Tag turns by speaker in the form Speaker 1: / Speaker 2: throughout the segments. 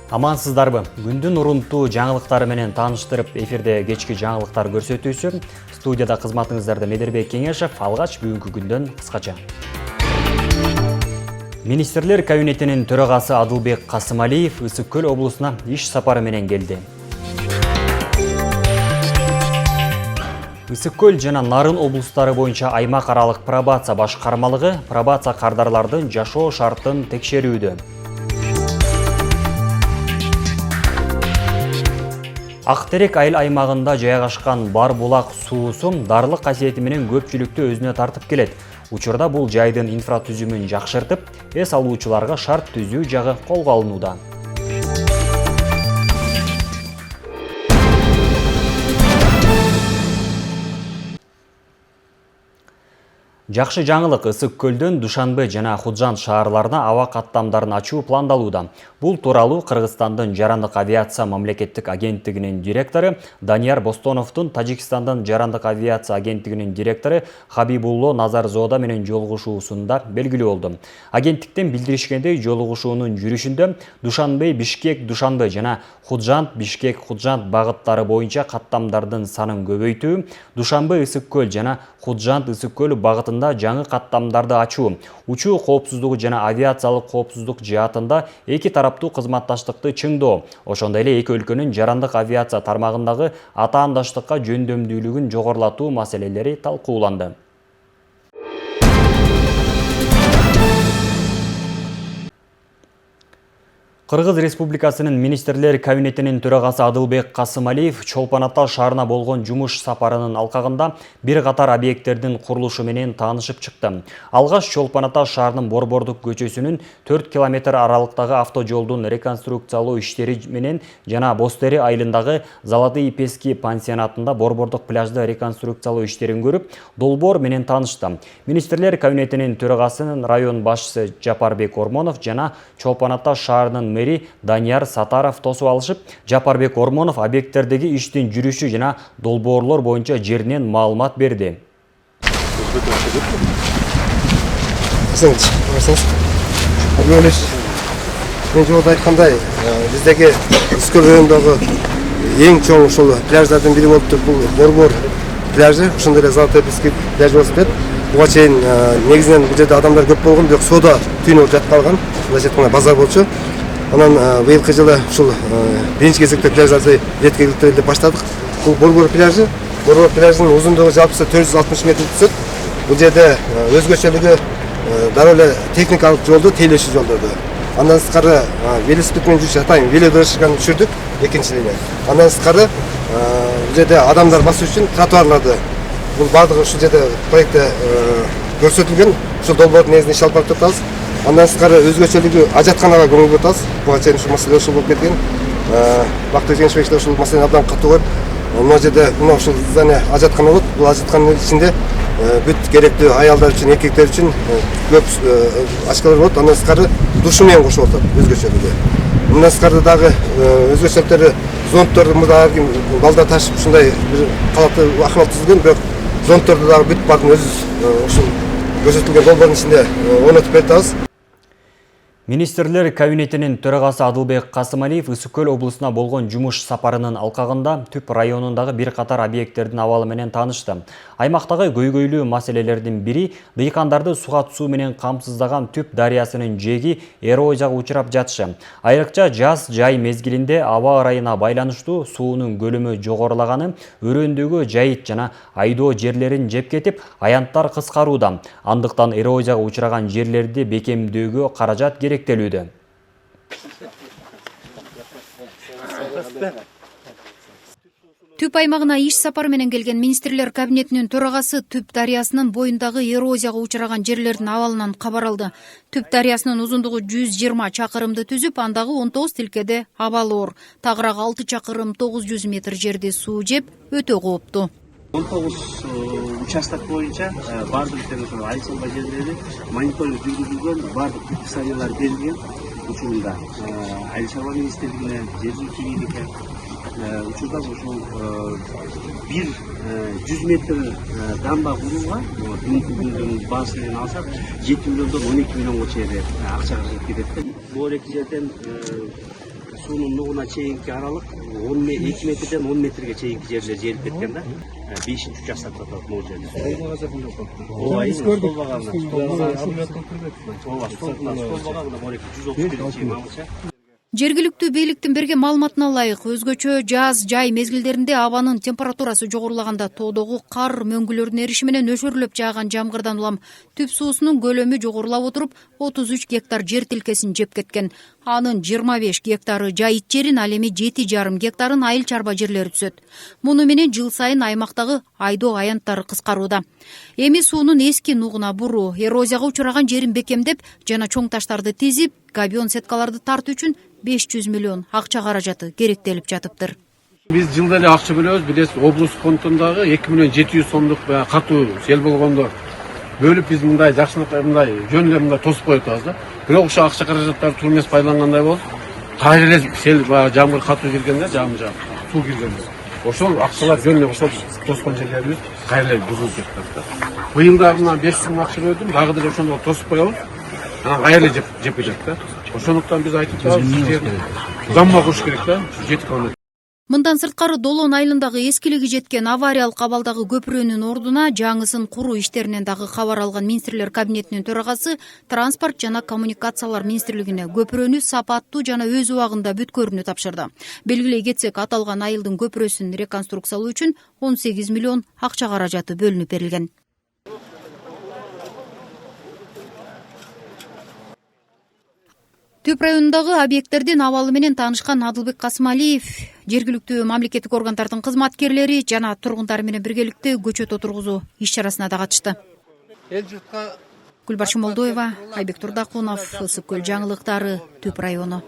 Speaker 1: Амансыздарбы? Күндүн урунтуу жаңылыктары менен тааныштырып, эфирде кечки жаңылыктар көрсөтүүсү. Студияда кызматыңыздарда Медербек Кеңешев, алгач бүгүнкү күндөн кыскача. Министрлер кабинетинин төрагасы Адылбек Касымалиев Ысык Көл облусуна иш сапары менен келди. Ысык Көл жана Нарын облустары боюнча аймак аралык пробация башкармалыгы пробация кардарлардын жашоо шартын текшерүүдө. Актерек айыл аймагында жайгашкан бар булак суусу дарлык касиети менен көпчүлүктү өзүнө тартып келет. Учурда бул жайдын инфратүзүмүн жакшыртып, эс алуучуларга шарт түзүү жагы колго алынууда. Жакшы жаңылык, Ысык Көлдөн Душанбе жана Худжанд шаарларына аба каттамдарын ачуу пландалууда. Бул тууралуу Кыргызстандын жарандык авиация мамлекеттик агенттигинин директору Данияр Бостоновдун Тажикстандын жарандык авиация агенттигинин директору Хабибулло Назарзода менен жолугушуусунда белгилүү болду. Агенттиктен билдиришкендей, жолугушуунун жүрүшүндө Душанбе Бишкек Душанбе жана Худжанд Бишкек Худжанд багыттары боюнча каттамдардын санын көбөйтүү, Душанбе Ысык Көл жана Худжанд Ысык Көл багытында жаңы каттамдарды ачуу, учуу коопсуздугу жана авиациялык коопсуздук жаатында эки тараптуу кызматташтыкты чыңдоо, ошондой эле эки өлкөнүн жарандык авиация тармагындагы атаандаштыкка жөндөмдүүлүгүн жогорулатуу маселелери талкууланды. Кыргыз Республикасынын Министрлер кабинетинин төрагасы Адылбек Касымалиев Чолпон Ата шаарына болгон жумуш сапарынын алкагында бир катар объекттердин курулушу менен таанышып чыкты. Алгаш Чолпон Ата шаарынын Борбордук көчөсүнүн 4 километр аралыктагы автожолдун реконструкциялоо иштери менен жана Бостери айылындагы Золотые Пески пансионатында борбордук пляжды реконструкциялоо иштерин көрүп, долбоор менен таанышты. Министрлер кабинетинин төрагасынын район башчысы Жапарбек Ормонов жана Чолпон Ата шаарынын мэри Данияр Сатаров тосуп алышып, Жапарбек Ормонов объекттердеги иштин жүрүшү жана долбоорлор боюнча жеринен маалымат берди.
Speaker 2: Мен жолда айткандай, биздеги Ысык районундагы эң чоң ушул пляждардын бири болуп туруп, бул Борбор пляжы, ошондой эле Золотой Пески пляжы болуп атат. Буга чейин негизинен бул жерде адамдар көп болгон, бирок соода түйүнүп жатып калган. Мындайча айтканда базар болчу. Анан быйылкы жылы ушул биринчи кезекте пляждарды жеткиликтүү деп баштадык. Бул Борбор пляжы. Борбор пляжынын узундугу жалпысы 460 метр түзөт. Бул жерде өзгөчөлүгү дароо эле техникалык жолду, тейлешүү жолдорду. Андан сырткары велосипед менен жүрүш, атайын велодорожканы түшүрдүк экинчилине. Андан сырткары бул жерде адамдар басуу үчүн тротуарларды, бул баардыгы ушул жерде проектте көрсөтүлгөн. Ушул долбоордун негизинде иш алып барып жатабыз. Андан сырткары өзгөчөлүгү ажатканага көңүл бурып атабыз. Буга чейин ушул маселе ушул болуп кеткен. Бактык Жеңишбекович ушул маселени абдан катуу коюп, мына жерде мына ушул здание ажаткана болот. Бул ажатканын ичинде бүт керектүү аялдар үчүн, эркектер үчүн көп ачкалар болот. Андан сырткары душу менен кошуп атат өзгөчөлүгү. Мындан сырткары дагы өзгөчөлүктөрү зонтторду мурда балдар ташып ушундай бир калаты акыбал түзүлгөн, бирок зонтторду дагы бүт бардын өзүбүз ушул көрсөтүлгөн долбоордун ичинде орнотуп беребиз.
Speaker 1: Министрлер кабинетинин төрагасы Адылбек Касымалиев Ысык Көл облусуна болгон жумуш сапарынын алкагында Түп районундагы бир катар объекттердин абалы менен таанышты. Аймактагы көйгөйлүү маселелердин бири дыйкандарды суга суу менен камсыздаган Түп дарыясынын жээги эрозияга учурап жатышы. Айрыкча жаз жай мезгилинде аба ырайына байланыштуу суунун көлөмү жогорулаганы өрөөндөгү жайыт жана айдоо жерлерин жеп кетип, аянттар кыскарууда. Андыктан эрозияга учураган жерлерди бекемдөөгө каражат керектелүүдө.
Speaker 3: Түп аймагына иш сапары менен келген Министрлер кабинетинин төрагасы Түп дарыясынын боюндагы эрозияга учураган жерлердин абалынан кабар алды. Түп дарыясынын узундугу 120 чакырымды түзүп, андагы 19 тилкеде абалы оор. Тагыраак 6 чакырым 900 метр жерди суу жеп, өтө кооптуу.
Speaker 4: 19 участок боюнча бардык ай салба жерлери мониторинг жүргүзүлгөн, бардык писаниялар берилген. Учурунда Айыл шаруа министрлигине, жергиликтүү бийликке учурда ушул бир 100 метр дамба курууга бүгүнкү баасы менен алсак 7 миллиондон 12 миллионго чейин акча кетет. Бул эки жерден суунун нугуна чейинки аралык 2 метрден 10 метрге чейинки жерлер желип кеткен да. 5-нчи участокто турат могу жерде. Ооба, стол багагына. Ооба, стол багагына морек 130 чейин алча.
Speaker 3: Жергиликтүү бийликтин берген маалыматына ылайык, өзгөчө жаз, жай мезгилдеринде абанын температурасы жогорулаганда тоодогу кар мөңгүлөрүнүн эриши менен өшөрлөп жааган жамгырдан улам түп суусунун көлөмү жогорулап отуруп, 33 гектар жер тилкесин жеп кеткен. Анын 25 гектары жайыт жерин, ал эми 7,5 гектарын айыл чарба жерлери түзөт. Муну менен жыл сайын аймактагы айдоо аянттары кыскарууда. Эми суунун эски нугуна буруу, эрозияга учураган жерин бекемдеп жана чоң таштарды тизип, габион сеткаларды тартуу үчүн 500 миллион акча каражаты керектелип жатыптыр.
Speaker 5: Биз жылда эле акча бөлөбүз. Билесиз, облус фондундагы 2 миллион 700 сомдук катуу сел болгондо бөлүп биз мындай жакшылык мындай жөн эле мындай тосуп коюп атабыз да. Бирок ошо акча каражаттар туура эмес пайдалангандай болуп, кайра эле сел жамгыр катуу келгенде жам суу киргенде. Ошол акчалар жөн эле ошол тоскон жерлерибиз кайра эле бузулуп кетти да. Быйыл дагы мына 500 миң акча бөлдүм, дагы деле ошондо тосуп коебуз. Анан кайра эле жеп кетет да. Ошондуктан биз айтып жатабыз, замма куруш керек да, 7 км.
Speaker 3: Мындан сырткары Долон айылындагы эскилиги жеткен авариялык абалдагы көпүрөнүн ордуна жаңысын куруу иштеринен дагы кабар алган министрлер кабинетинин төрагасы Транспорт жана коммуникациялар министрлигине көпүрөнү сапаттуу жана өз убагында бүткөрүүнү тапшырды. Белгилей кетсек, аталган айылдын көпүрөсүн реконструкциялоо үчүн 18 миллион акча каражаты бөлүнүп берилген. Түп районундагы объекттердин абалы менен таанышкан Адылбек Касымалиев жергиликтүү мамлекеттик органдардын кызматкерлери жана тургундар менен биргеликте көчөт отургузуу иш чарасына да катышты. Гүлбарчын Молдоева, Айбек Турдакунов, Ысык көл жаңылыктары, Түп району.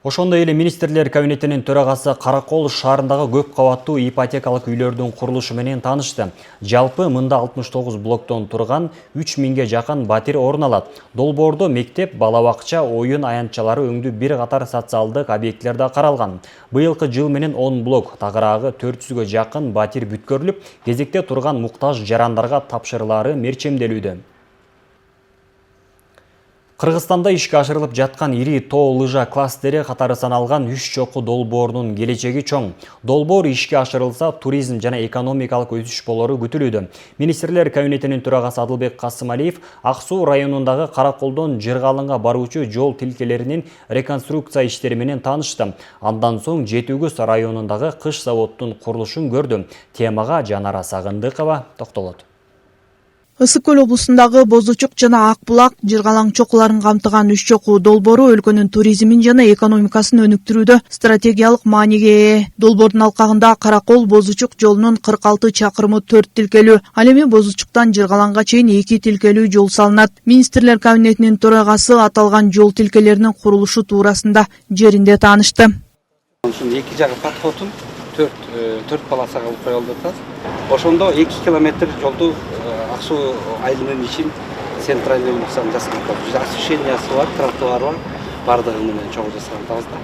Speaker 1: Ошондой эле министрлер кабинетинин төрагасы Каракол шаарындагы көп кабаттуу ипотекалык үйлөрдүн курулушу менен таанышты. Жалпы мында 69 блоктон турган 3000ге жакын батир орун алат. Долбоордо мектеп, бала бакча, оюн аянтчалары өңдүү бир катар социалдык объекттер да каралган. Быйылкы жыл менен 10 блок, тагыраагы 400гө жакын батир бүткөрүлүп, кезекте турган муктаж жарандарга тапшырылары мерчемделүүдө. Кыргызстанда ишке ашырылып жаткан ири тоо лыжа кластери катары саналган 3 чокуу долбоорунун келечеги чоң. Долбоор ишке ашырылса, туризм жана экономикалык өсүш болору күтүлүүдө. Министрлер кабинетинин төрагасы Адылбек Касымалиев Ак Суу районундагы Караколдон Жыргалынга баруучу жол тилкелеринин реконструкция иштери менен таанышты. Андан соң Жетүгүз районундагы кыш заводдун курулушун көрдү. Темага Жанара Сагындыкова токтолот.
Speaker 6: Ысык көл облусундагы Бозучук жана Ак Булак Жыргалаң чокуларын камтыган 3 чокуу долбоору өлкөнүн туризмин жана экономикасын өнүктүрүүдө стратегиялык мааниге ээ. Долбоордун алкагында Каракол Бозучук жолунун 46 чакырымы 4 тилкелүү, ал эми Бозучуктан Жыргалаңга чейин 2 тилкелүү жол салынат. Министрлер кабинетинин төрагасы аталган жол тилкелеринин курулушу туурасында жеринде таанышты.
Speaker 7: Ушунун эки жагы подходун 4 полосага алып коюлуп атат. Ошондо 2 километр жолду Ак Суу айылынын ичин центральный улуцаны жасаган. Освещениясы бар, тротуар бар, бардыгы менен чогуу жасаган табызда.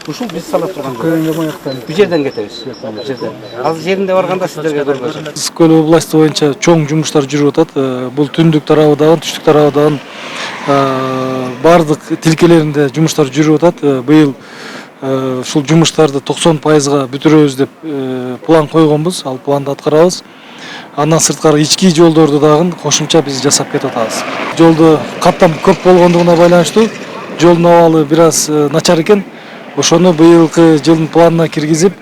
Speaker 7: Ушул биз сала турган бул жерден кетебиз. Азыр жеринде барганда сиздерге көргөзөм.
Speaker 8: Ысык көл областы боюнча чоң жумуштар жүрүп атат. Бул түндүк тарабыдагы, түштүк тарабыдагы бардык тилкелеринде жумуштар жүрүп атат. Быйыл ушул жумуштарды 90%га бүтүрөбүз деп план койгонбуз. Ал планды аткарабыз. Андан сырткары ички жолдорду дагы кошумча биз жасап кетип атабыз. Жолду каттам көп болгондугуна байланыштуу жолдун абалы бир аз начар экен. Ошону быйылкы жылдын планына киргизип,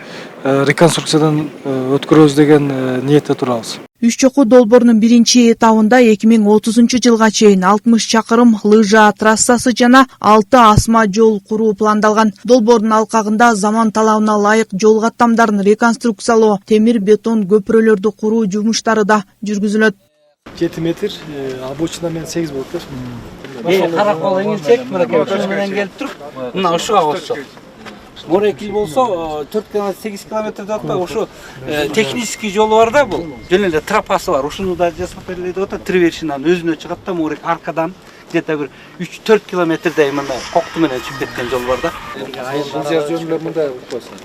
Speaker 8: реконструкциядан өткөрөбүз деген ниетте турабыз.
Speaker 6: 3 чокуу долбоорунун биринчи этабында 2030 жылга чейин 60 чакырым лыжа трассасы жана 6 асма жол куруу пландалган. Долбоордун алкагында заман талабына ылайык жол каттамдарын реконструкциялоо, темир бетон көпүрөлөрдү куруу жумуштары да жүргүзүлөт.
Speaker 8: 7 метр, обочина менен 8 болот да.
Speaker 7: Каракол эңилчек менен келип туруп, мына ушуга кошсок. Морекил болсо 4 км 8 км деп атпайбы, ошо технический жолу бар да, бул жөн эле тропасы бар. Ушуну да жасап берилет деп атат. Тривершинан өзүнө чыгат да, морек аркадан где-то бир 3-4 километрдей мына кокту менен чыгып кеткен жол бар да.
Speaker 8: Айыл жөнүндө мындай утпасын.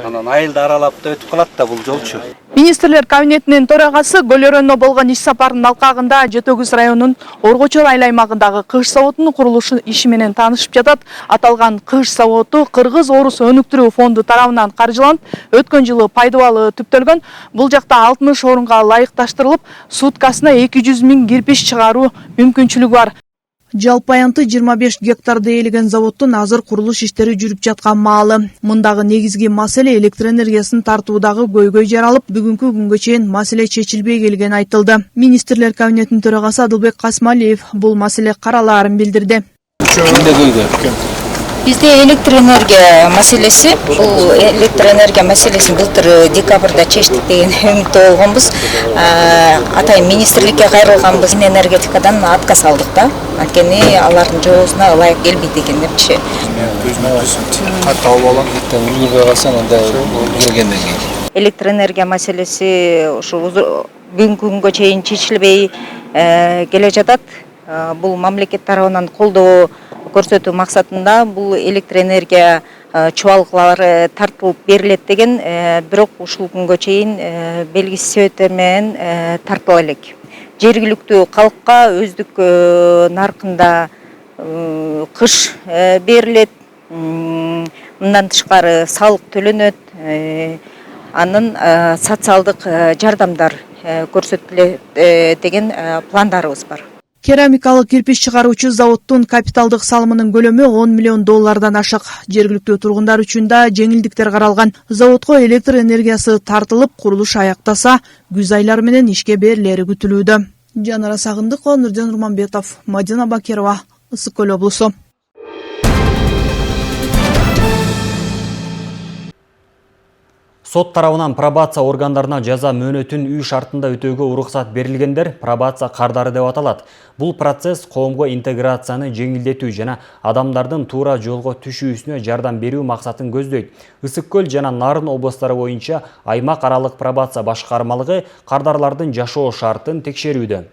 Speaker 7: Анан айылды аралап да өтүп калат да бул жолчу.
Speaker 6: Министрлер кабинетинин төрагасы Көл өрөөнүнө болгон иш сапарынын алкагында Жетөгүз районунун Оргочор айыл аймагындагы кыш заводунун курулушу иши менен таанышып жатат. Аталган кыш заводу Кыргыз Орус өнүктүрүү фонду тарабынан каржыланып, өткөн жылы пайдалуу түптөлгөн. Бул жакта 60 орунга ылайыкташтырылып, суткасына 200 000 кирпич чыгаруу мүмкүнчүлүгү бар. Жалпы аянты 25 гектарды ээлеген заводдун азыр курулуш иштери жүрүп жаткан маалы. Мындагы негизги маселе электр энергиясын тартуудагы көйгөй жаралып, бүгүнкү күнгө чейин маселе чечилбей келгени айтылды. Министрлер кабинетинин төрагасы Адылбек Касмалиев бул маселе каралаарын билдирди.
Speaker 9: Бизде электр энергия маселеси, бул электр энергия маселесин былтыр декабрда чечтик деген үмүттө болгонбуз. Атайын министрликке кайрылганбыз, энергетикадан отказ алдык да. Анткени алардын жоосуна ылайык келбейт экен депчи. Электр энергия маселеси ушу бүгүнкү күнгө чейин чечилбей келе жатат. Бул мамлекет тарабынан колдоо көрсөтүү максатында бул электр энергия чубалыклары тартылып берилет деген, бирок ушул күнгө чейин белгисиз себептер менен тартыла элек. Жергиликтүү калкка өздүк наркында кыш берилет, мындан тышкары салык төлөнөт, анын социалдык жардамдар көрсөтүлөт деген пландарыбыз бар.
Speaker 6: Керамикалык кирпич чыгаруучу заводдун капиталдык салымынын көлөмү $10 миллион ашык. Жергиликтүү тургундар үчүн да жеңилдиктер каралган. Заводко электр энергиясы тартылып, курулуш аяктаса, күз айлары менен ишке берилери күтүлүүдө. Жанара Сагындыкова, Нурден Урманбетов, Мадина Бакирова, Ысык Көл облусу.
Speaker 1: Сот тарабынан пробация органдарына жаза мөөнөтүн үй шартында өтөөгө уруксат берилгендер пробация кардары деп аталат. Бул процесс коомго интеграцияны жеңилдетүү жана адамдардын туура жолго түшүүсүнө жардам берүү максатын көздөйт. Ысык Көл жана Нарын облустары боюнча аймак аралык пробация башкармалыгы кардарлардын жашоо шартын текшерүүдө.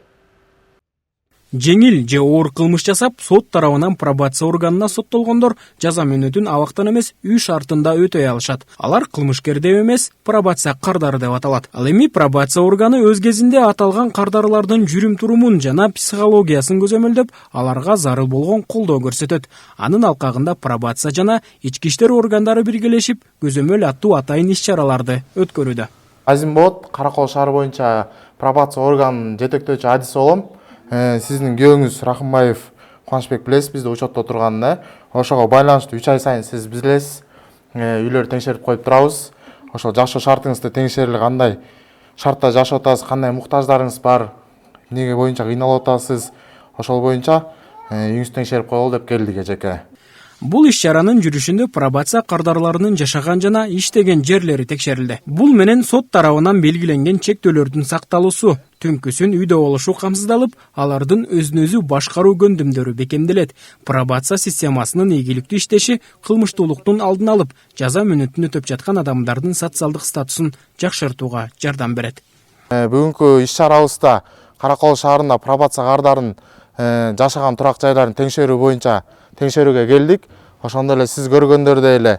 Speaker 10: Жеңил же оор кылмыш жасап, сот тарабынан пробация органына соттолгондор жаза мөөнөтүн абактан эмес үй шартында өтөй алышат. Алар кылмышкер деп эмес, пробация кардары деп аталат. Ал эми пробация органы өз кезинде аталган кардарлардын жүрүм-турумун жана психологиясын көзөмөлдөп, аларга зарыл болгон колдоо көрсөтөт. Анын алкагында пробация жана ички иштер органдары биргелешип, көзөмөл аттуу атайын иш-чараларды өткөрүүдө.
Speaker 11: Азимбот, Каракол шаары боюнча пробация органынын жетектөөчү адиси болом. Сиздин күйөөңүз Рахымбаев Кубанычбек билесиз, бизде учетто турганын. Ошого байланыштуу 3 ай сайын сиз билесиз, үйлөр теңшерип коюп турабыз. Ошол жашоо шартыңызды теңшерили, кандай шартта жашап атасыз, кандай муктаждарыңыз бар, эмне боюнча кыйналып атасыз, ошол боюнча үйүңүздү теңшерип коелу деп келдик эжеке.
Speaker 10: Бул иш-чаранын жүрүшүндө пробация кардарларынын жашаган жана иштеген жерлери текшерилди. Бул менен сот тарабынан белгиленген чектөөлөрдүн сакталуусу, түнкүсүн үйдө болушу камсыздалып, алардын өзүн-өзү башкаруу көндүмдөрү бекемделет. Пробация системасынын ийгиликтүү иштеши кылмыштуулуктун алдын алып, жаза мөөнөтүн өтөп жаткан адамдардын социалдык статусун жакшыртууга жардам берет.
Speaker 11: Бүгүнкү иш-чарабызда Каракол шаарында пробация кардарын жашаган турак жайларын теңшерүү боюнча теңшерүүгө келдик. Ошондой эле сиз көргөндөрдөй эле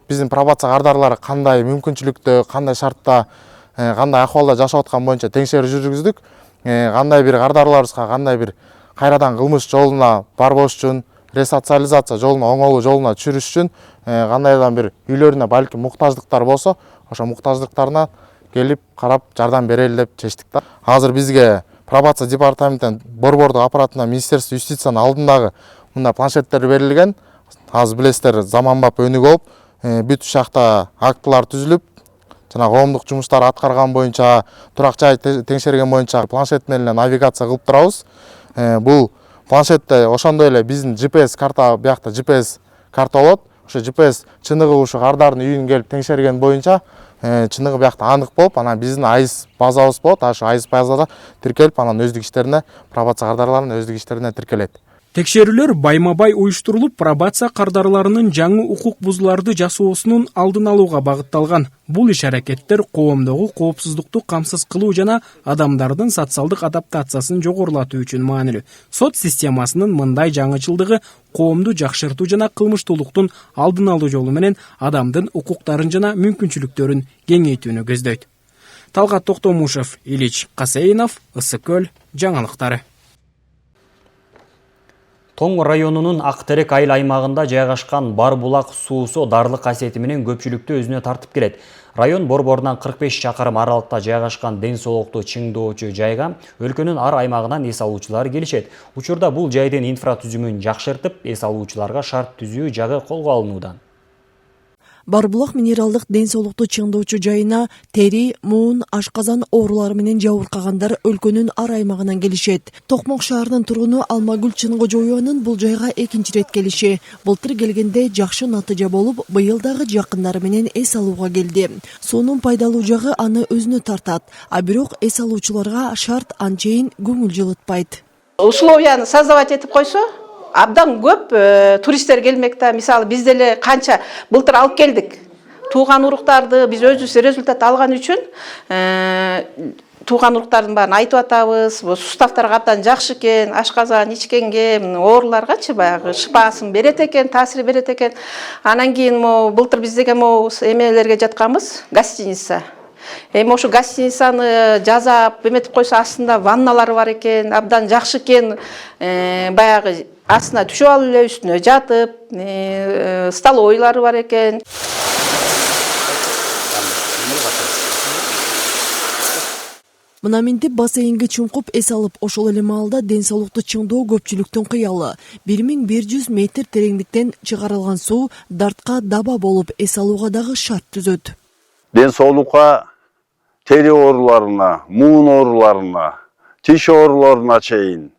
Speaker 11: биздин пробация кардарлары кандай мүмкүнчүлүктө, кандай шартта, кандай акыбалда жашап аткан боюнча теңшерүү жүргүздүк. Кандай бир кардарларыбызга кандай бир кайрадан кылмыш жолуна барбош үчүн, ресоциализация жолуна, оңолуу жолуна түшүрүш үчүн кандайдан бир үйлөрүнө балким муктаждыктар болсо, ошо муктаждыктарына келип карап жардам берели деп чечтик да. Азыр бизге пробация департаментинин борбордук аппаратына Министерство юстициянын алдындагы мында планшеттер берилген. Азыр билесиздер, заманбап өнүгүп болуп, бүт жакта актылар түзүлүп, жана коомдук жумуштар аткарган боюнча, турак жай теңшерген боюнча планшет менен навигация кылып турабыз. Бул планшетте ошондой эле биздин GPS карта, биякта GPS карта болот. Ошо GPS чыныгы ушу кардардын үйүн келип теңшерген боюнча чыныгы биякта анык болуп, анан биздин АИС базабыз болот. Ошо АИС базада тиркелип, анан өздүк иштерине, пробация кардарларынын өздүк иштерине тиркелет.
Speaker 10: Текшерүүлөр байма-бай уюштурулуп, пробация кардарларынын жаңы укук бузууларды жасоосунун алдын алууга багытталган. Бул иш-аракеттер коомдогу коопсуздукту камсыз кылуу жана адамдардын социалдык адаптациясын жогорулатуу үчүн маанилүү. Сот системасынын мындай жаңычылдыгы коомду жакшыртуу жана кылмыштуулуктун алдын алуу жолу менен адамдын укуктарын жана мүмкүнчүлүктөрүн кеңейтүүнү көздөйт. Талгат Токтомушев, Ильич Касейнов, Ысык-Көл жаңалыктары.
Speaker 1: Тоң районунун Актерек айыл аймагында жайгашкан Барбулак суусу дарлык касиети менен көпчүлүктү өзүнө тартып келет. Район борборунан 45 чакырым аралыкта жайгашкан ден соолукту чыңдоочу жайга өлкөнүн ар аймагынан эс алуучулар келишет. Учурда бул жайдын инфратүзүмүн жакшыртып, эс алуучуларга шарт түзүү жагы колго алынууда.
Speaker 6: Барбулак минералдык ден соолукту чыңдоочу жайына тери, муун, ашказан оорулары менен жабыркагандар өлкөнүн ар аймагынан келишет. Токмок шаарынын тургуну Алмагүл Чынгожоеванын бул жайга экинчи рет келиши. Былтыр келгенде жакшы натыйжа болуп, быйыл дагы жакындары менен эс алууга келди. Суунун пайдалуу жагы аны өзүнө тартат, а бирок эс алуучуларга шарт анчейин көңүл жылытпайт.
Speaker 12: Условияны создавать этип койсо, абдан көп туристтер келмекте. Мисалы биз деле канча былтыр алып келдик. Тууган уруктарды биз өзүбүз результат алган үчүн тууган уруктардын баарын айтып атабыз. Суставтарга абдан жакшы экен, ашказан ичкенге, ооруларгачы баягы шыпаасын берет экен, таасир берет экен. Анан кийин былтыр биз деген эмелерге жатканбыз, гостиница. Эми ошо гостиницаны жазап, эметип койсо астында ванналары бар экен, абдан жакшы экен. Баягы астына түшүп алып эле үстүнө жатып, столовойлары бар экен.
Speaker 6: Мына минтип бассейнге чуңкуп эс алып, ошол эле маалда ден соолукту чыңдоо көпчүлүктүн кыялы. 1100 метр тереңдиктен чыгарылган суу дартка даба болуп эс алууга дагы шарт түзөт.
Speaker 13: Ден соолукка, тери ооруларына, муун ооруларына, тиш ооруларына чейин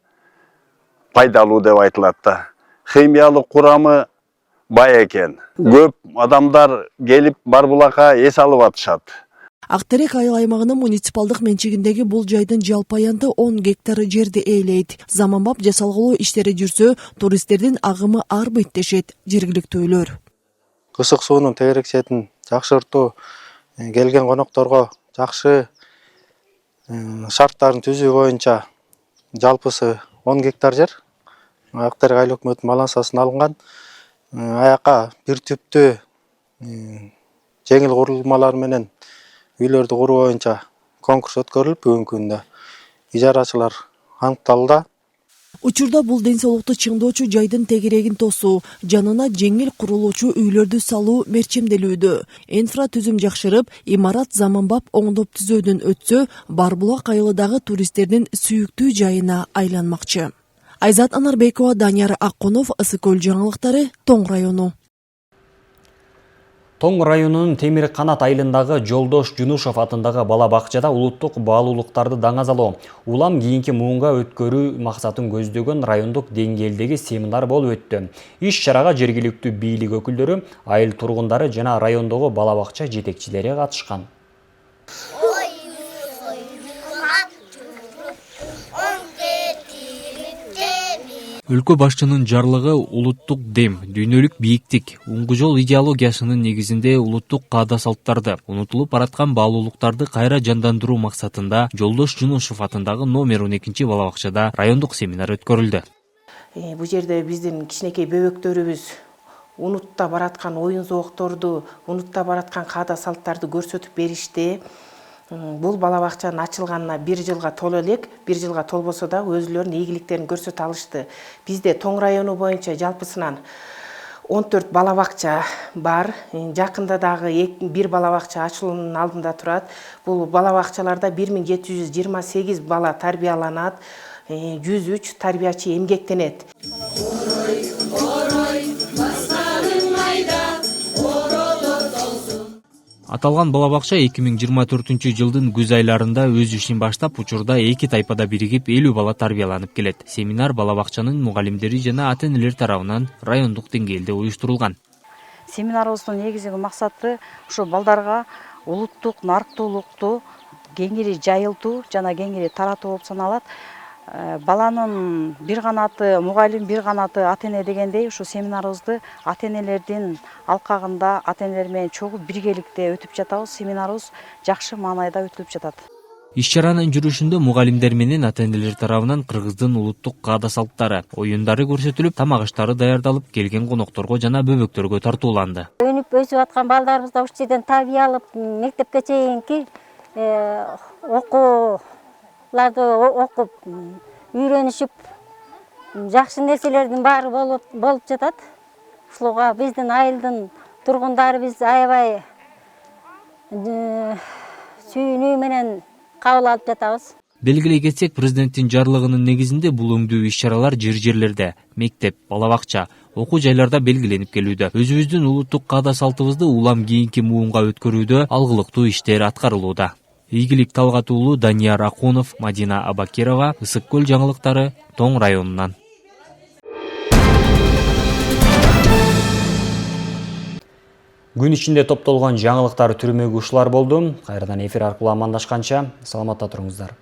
Speaker 13: пайдалуу деп айтылат да. Химиялык курамы бай экен. Көп адамдар келип Барбулакка эс алып атышат.
Speaker 6: Актерек айыл аймагынын муниципалдык менчигиндеги бул жайдын жалпы аянты 10 гектар жерди ээлейт. Заманбап жасалгылоо иштери жүрсө, туристтердин агымы арбыйт дешет жергиликтүүлөр.
Speaker 11: Кысык суунун тегерексетин жакшыртуу, келген конокторго жакшы шарттарын түзүү боюнча жалпысы 10 гектар жер Актерек айыл өкмөтүнүн балансасына алынган. Аяка бир түптүү жеңил курулмалар менен үйлөрдү куруу боюнча конкурс өткөрүлүп, бүгүнкү күндө ижарачылар аныкталды.
Speaker 6: Учурда бул ден соолукту чыңдоочу жайдын тегерегин тосуу, жанына жеңил курулуучу үйлөрдү салуу мерчемделүүдө. Инфратүзүм жакшырып, имарат заманбап оңдоп түзөөдөн өтсө, Барбулак айылы дагы туристтердин сүйүктүү жайына айланмакчы. Айзат Анарбекова, Данияр Аккунов, Ысык-Көл жаңылыктары, Тоң району.
Speaker 1: Тоң районунун Темир Канат айылындагы Жолдош Жунушов атындагы бала бакчада улуттук баалуулуктарды даңазалоо, улам кийинки муунга өткөрүү максатын көздөгөн райондук деңгээлдеги семинар болуп өттү. Иш чарага жергиликтүү бийлик өкүлдөрү, айыл тургундары жана райондогу бала бакча жетекчилери катышкан.
Speaker 14: Өлкө башчынын жарлыгы улуттук дем, дүйнөлүк бийиктик, уңгу жол идеологиясынын негизинде улуттук каада салттарды, унутулуп бараткан баалуулуктарды кайра жандандыруу максатында Жолдош Жунушов атындагы номер 12 бала бакчада райондук семинар өткөрүлдү.
Speaker 12: Бул жерде биздин кичинекей бөбөктөрүбүз унутта бараткан оюн зоокторду, унутта бараткан каада салттарды көрсөтүп беришти. Бул бала бакчанын ачылганына 1 жылга толо элек, 1 жылга толбосо да өзүлөрүнүн ийгиликтерин көрсөтө алышты. Бизде Тоң району боюнча жалпысынан 14 бала бакча бар. Жакында дагы 1 бала бакча ачылуунун алдында турат. Бул бала бакчаларда 1728 бала тарбияланат, 103 тарбиячы эмгектенет.
Speaker 14: Аталган бала бакча 2024-жылдын күз айларында өз ишин баштап, учурда 2 тайпада биригип 50 бала тарбияланып келет. Семинар бала бакчанын мугалимдери жана ата-энелер тарабынан райондук деңгээлде уюштурулган.
Speaker 15: Семинарыбыздын негизги максаты ушу балдарга улуттук нарктуулукту кеңири жайылтуу жана кеңири таратуу болуп саналат. Баланын бир канаты мугалим, бир канаты ата-эне дегендей, ушу семинарыбызды ата-энелердин алкагында ата-энелер менен чогуу биргеликте өтүп жатабыз. Семинарыбыз жакшы маанайда өтүлүп жатат.
Speaker 14: Иш чаранын жүрүшүндө мугалимдер менен ата-энелер тарабынан кыргыздын улуттук каада салттары, оюндары көрсөтүлүп, тамак аштары даярдалып, келген конокторго жана бөбөктөргө тартууланды.
Speaker 16: Өнүп өсүп аткан балдарыбызды ушул жерден тарбиялап, мектепке чейинки окууларды окуп үйрөнүшүп жакшы нерселердин баары болуп жатат. Ушуга биздин айылдын тургундарыбыз аябай сүйүнүү менен кабыл алып жатабыз.
Speaker 14: Белгилей кетсек, президенттин жарлыгынын негизинде бул өңдүү иш-чаралар жер-жерлерде, мектеп, бала бакча, окуу жайларда белгиленип келүүдө. Өзүбүздүн улуттук каада салтыбызды улам кийинки муунга өткөрүүдө алгылыктуу иштер аткарылууда. Ийгилик Талгат уулу, Данияр Акунов, Мадина Абакирова, Ысык көл жаңылыктары, Тоң районунан.
Speaker 1: Күн ичинде топтолгон жаңылыктар түрмөгү ушулар болду. Кайрадан эфир аркылуу амандашканча саламатта туруңуздар.